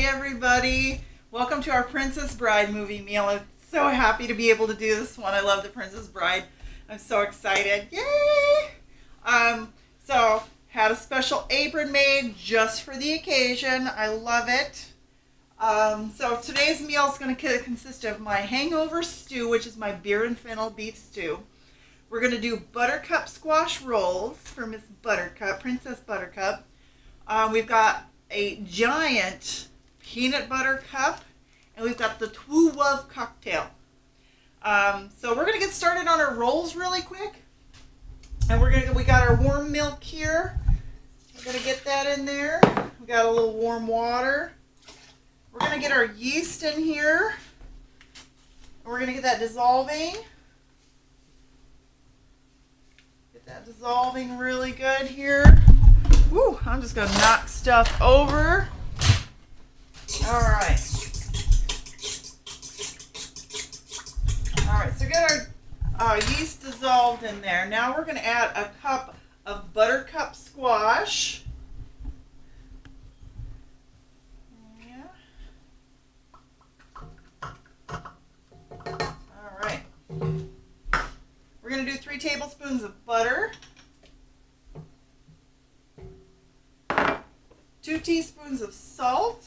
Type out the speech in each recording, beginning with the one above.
everybody. Welcome to our Princess Bride movie meal. I'm so happy to be able to do this one. I love the Princess Bride. I'm so excited. Yay! So had a special apron made just for the occasion. I love it. So today's meal is going to consist of my hangover stew, which is my beer and fennel beef stew. We're going to do buttercup squash rolls for Miss Buttercup, Princess Buttercup. We've got a giant peanut butter cup, and we've got the Two Love cocktail. So we're going to get started on our rolls really quick. And we got our warm milk here. We're going to get that in there. We got a little warm water. We're going to get our yeast in here. And we're going to get that dissolving. Get that dissolving really good here. Woo, I'm just going to knock stuff over. All right. All right, so get our yeast dissolved in there. Now we're going to add a cup of buttercup squash. Yeah. All right. We're going to do 3 tablespoons of butter. 2 teaspoons of salt.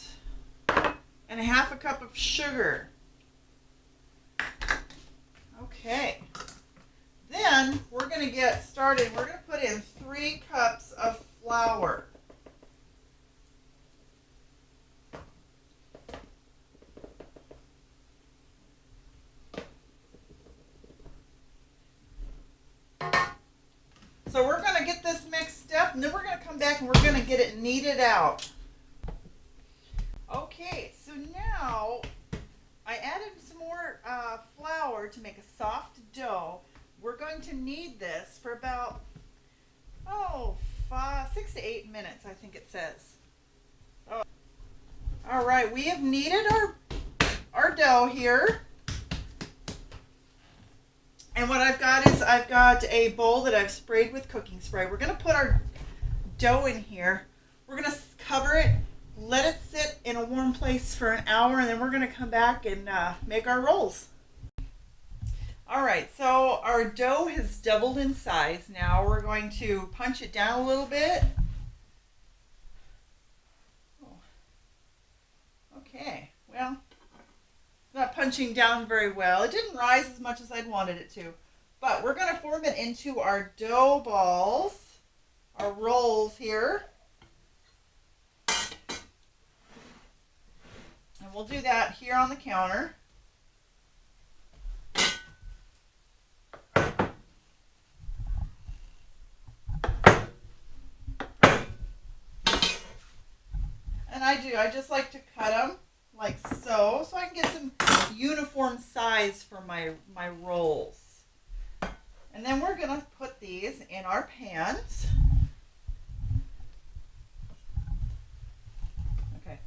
And a half a cup of sugar. Okay. Then we're going to get started. We're going to put in 3 cups of flour. So we're going to get this mixed up, and then we're going to come back and we're going to get it kneaded out. Okay, so now I added some more flour to make a soft dough. We're going to knead this for about 6 to 8 minutes, I think it says. Oh. All right, we have kneaded our dough here. And what I've got is I've got a bowl that I've sprayed with cooking spray. We're going to put our dough in here. We're going to cover it, let it sit in a warm place for an hour, and then we're going to come back and make our rolls. All right, so our dough has doubled in size. Now we're going to punch it down a little bit. Okay, well, it's not punching down very well. It didn't rise as much as I'd wanted it to, but we're going to form it into our dough balls, our rolls here. And we'll do that here on the counter. And I just like to cut them like so I can get some uniform size for my rolls. And then we're going to put these in our pans. Okay.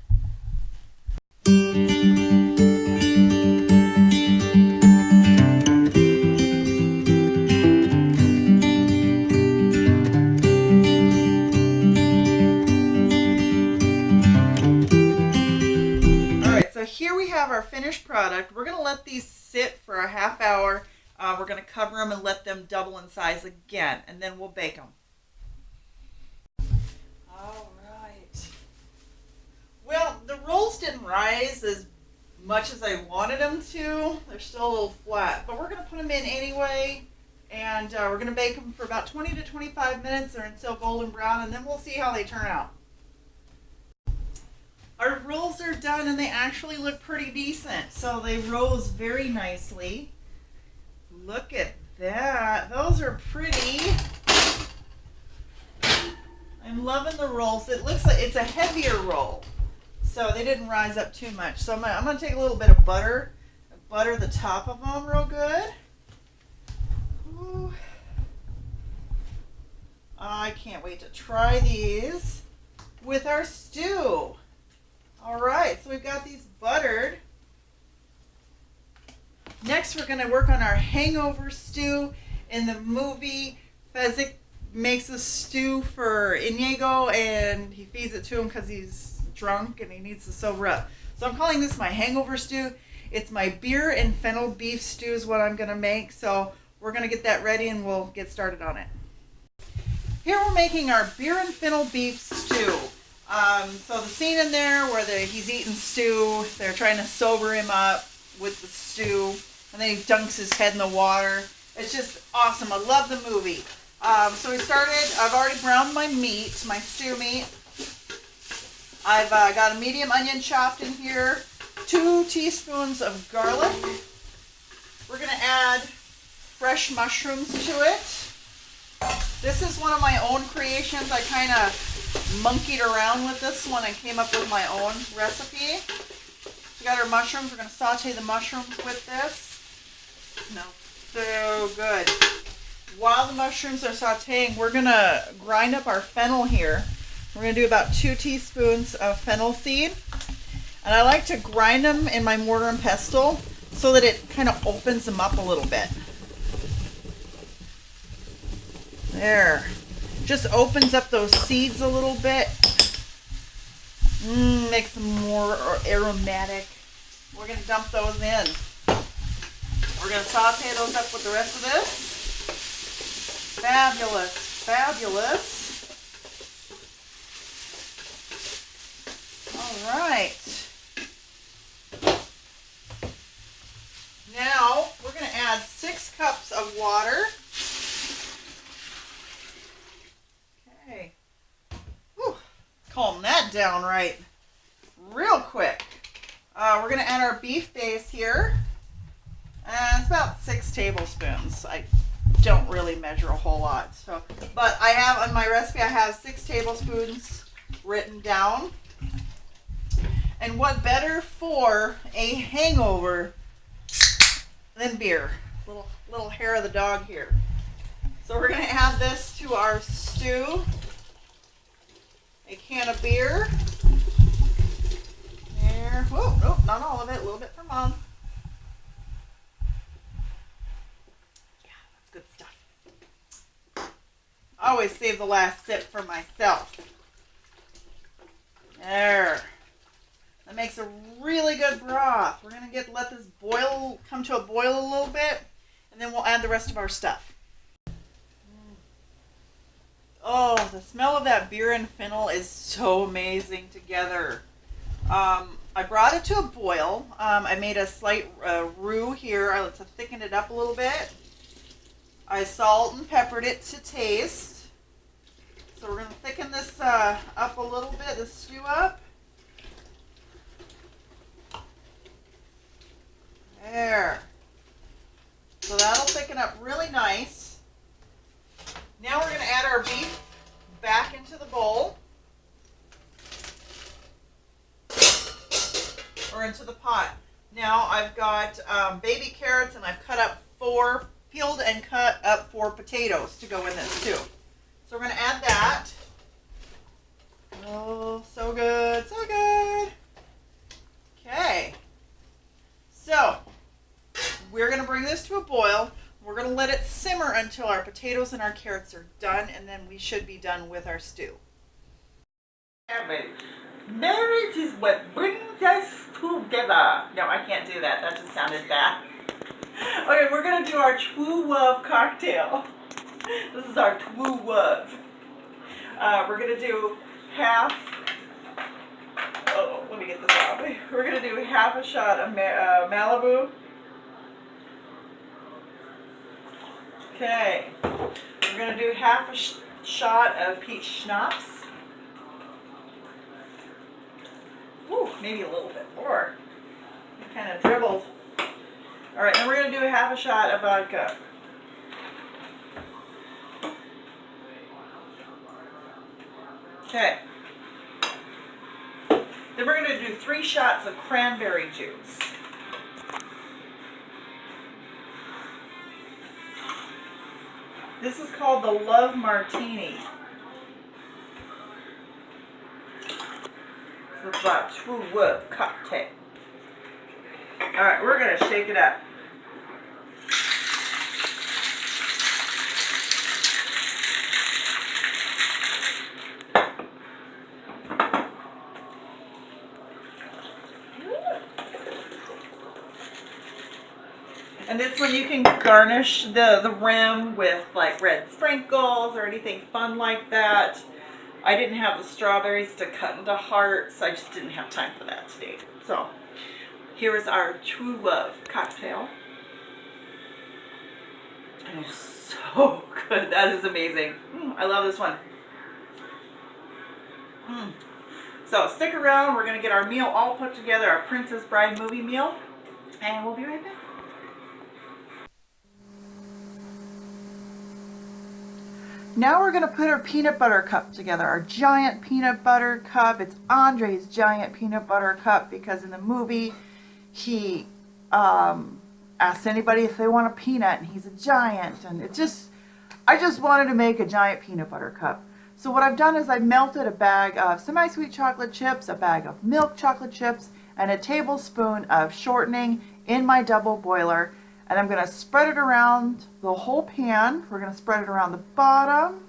So here we have our finished product. We're going to let these sit for a half hour. We're going to cover them and let them double in size again, and then we'll bake them. All right. Well, the rolls didn't rise as much as I wanted them to. They're still a little flat, but we're going to put them in anyway, and we're going to bake them for about 20 to 25 minutes or until golden brown, and then we'll see how they turn out. Our rolls are done, and they actually look pretty decent. So they rose very nicely. Look at that. Those are pretty. I'm loving the rolls. It looks like it's a heavier roll, so they didn't rise up too much. So I'm going to take a little bit of butter the top of them real good. Ooh. I can't wait to try these with our stew. All right, so we've got these buttered. Next, we're going to work on our hangover stew. In the movie, Fezzik makes a stew for Inigo, and he feeds it to him because he's drunk and he needs to sober up. So I'm calling this my hangover stew. It's my beer and fennel beef stew is what I'm going to make. So we're going to get that ready and we'll get started on it. Here we're making our beer and fennel beef stew. So the scene in there where he's eating stew, they're trying to sober him up with the stew, and then he dunks his head in the water. It's just awesome. I love the movie. So we started, I've already browned my meat, my stew meat. I've got a medium onion chopped in here, 2 teaspoons of garlic. We're going to add fresh mushrooms to it. This is one of my own creations. I kind of monkeyed around with this one and came up with my own recipe. We got our mushrooms. We're going to saute the mushrooms with this. It smells so good. While the mushrooms are sauteing, we're going to grind up our fennel here. We're going to do about 2 teaspoons of fennel seed. And I like to grind them in my mortar and pestle so that it kind of opens them up a little bit. There. Just opens up those seeds a little bit. Makes them more aromatic. We're going to dump those in. We're going to saute those up with the rest of this. Fabulous. Fabulous. All right. Now we're going to add 6 cups of water. Okay. Whew. Calm that down real quick. We're going to add our beef base here. It's about 6 tablespoons. I don't really measure a whole lot. But I have on my recipe, I have 6 tablespoons written down. And what better for a hangover than beer? Little hair of the dog here. So we're going to add this to our stew. A can of beer. There. Whoa, nope, not all of it. A little bit per month. Yeah, that's good stuff. I always save the last sip for myself. There. That makes a really good broth. We're going to let this come to a boil a little bit, and then we'll add the rest of our stuff. Oh, the smell of that beer and fennel is so amazing together. I brought it to a boil. I made a slight roux here to thicken it up a little bit. I salt and peppered it to taste. So we're going to thicken this up a little bit, the stew up. There. So that'll thicken up really nice. Now we're going to add our beef back into the bowl. Or into the pot. Now I've got baby carrots and I've peeled and cut up 4 potatoes to go in this too. So we're going to add that. Oh, so good, so good. Okay. So we're going to bring this to a boil. We're going to let it simmer until our potatoes and our carrots are done, and then we should be done with our stew. Marriage is what brings us together. No, I can't do that. That just sounded bad. Okay, we're going to do our True Love cocktail. This is our True Love. We're going to do half... Oh, let me get this out. We're going to do half a shot of Malibu. Okay. We're going to do half a shot of peach schnapps. Ooh, maybe a little bit more. It kind of dribbled. All right, then we're going to do half a shot of vodka. Okay. Then we're going to do 3 shots of cranberry juice. This is called the Love Martini. It's a True Love cocktail. All right, we're going to shake it up. And this one you can garnish the rim with like red sprinkles or anything fun like that. I didn't have the strawberries to cut into hearts. I just didn't have time for that today. So here is our True Love cocktail. And it's so good. That is amazing. I love this one. So stick around. We're going to get our meal all put together, our Princess Bride movie meal. And we'll be right back. Now we're going to put our peanut butter cup together, our giant peanut butter cup. It's Andre's giant peanut butter cup because in the movie he asked anybody if they want a peanut and he's a giant. And I just wanted to make a giant peanut butter cup. So what I've done is I've melted a bag of semi-sweet chocolate chips, a bag of milk chocolate chips, and a tablespoon of shortening in my double boiler. And I'm going to spread it around the whole pan. We're going to spread it around the bottom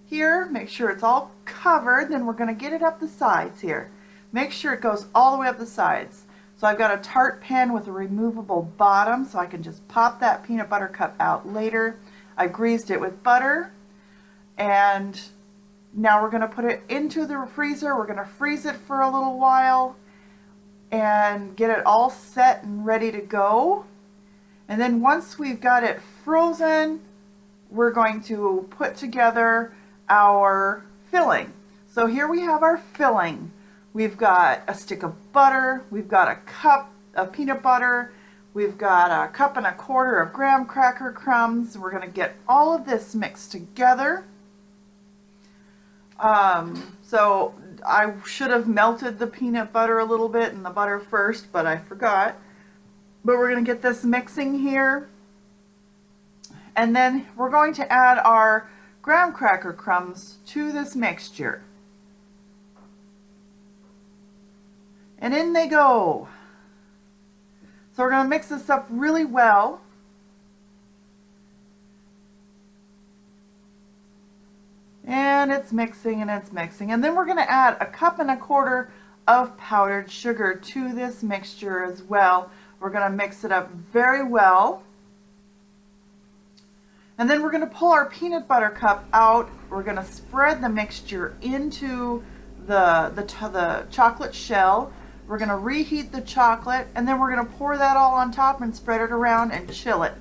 here. Make sure it's all covered. Then we're going to get it up the sides here. Make sure it goes all the way up the sides. So I've got a tart pan with a removable bottom so I can just pop that peanut butter cup out later. I greased it with butter. And now we're going to put it into the freezer. We're going to freeze it for a little while and get it all set and ready to go. And then once we've got it frozen, we're going to put together our filling. So here we have our filling. We've got a stick of butter, we've got a cup of peanut butter, we've got a cup and a quarter of graham cracker crumbs. We're going to get all of this mixed together. So I should have melted the peanut butter a little bit and the butter first, but I forgot. But we're going to get this mixing here. And then we're going to add our graham cracker crumbs to this mixture. And in they go. So we're going to mix this up really well. And it's mixing and it's mixing. And then we're going to add a cup and a quarter of powdered sugar to this mixture as well. We're going to mix it up very well. And then we're going to pull our peanut butter cup out. We're going to spread the mixture into the chocolate shell. We're going to reheat the chocolate, and then we're going to pour that all on top and spread it around and chill it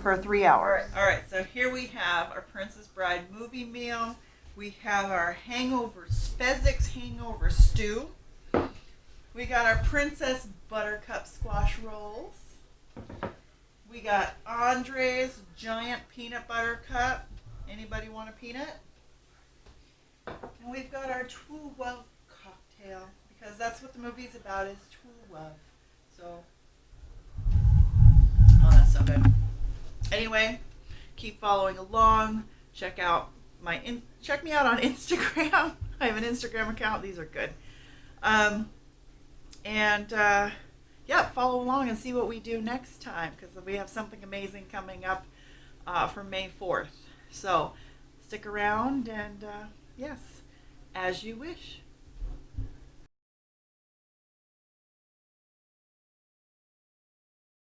for 3 hours. All right, so here we have our Princess Bride movie meal. We have our Fezzik hangover stew. We got our Princess Buttercup squash rolls. We got Andre's giant peanut butter cup. Anybody want a peanut? And we've got our True Love cocktail, because that's what the movie's about, is true love. So, oh, that's so good. Anyway, keep following along. Check me out on Instagram. I have an Instagram account. These are good. Yeah, follow along and see what we do next time, because we have something amazing coming up for May 4th. So stick around and yes, as you wish.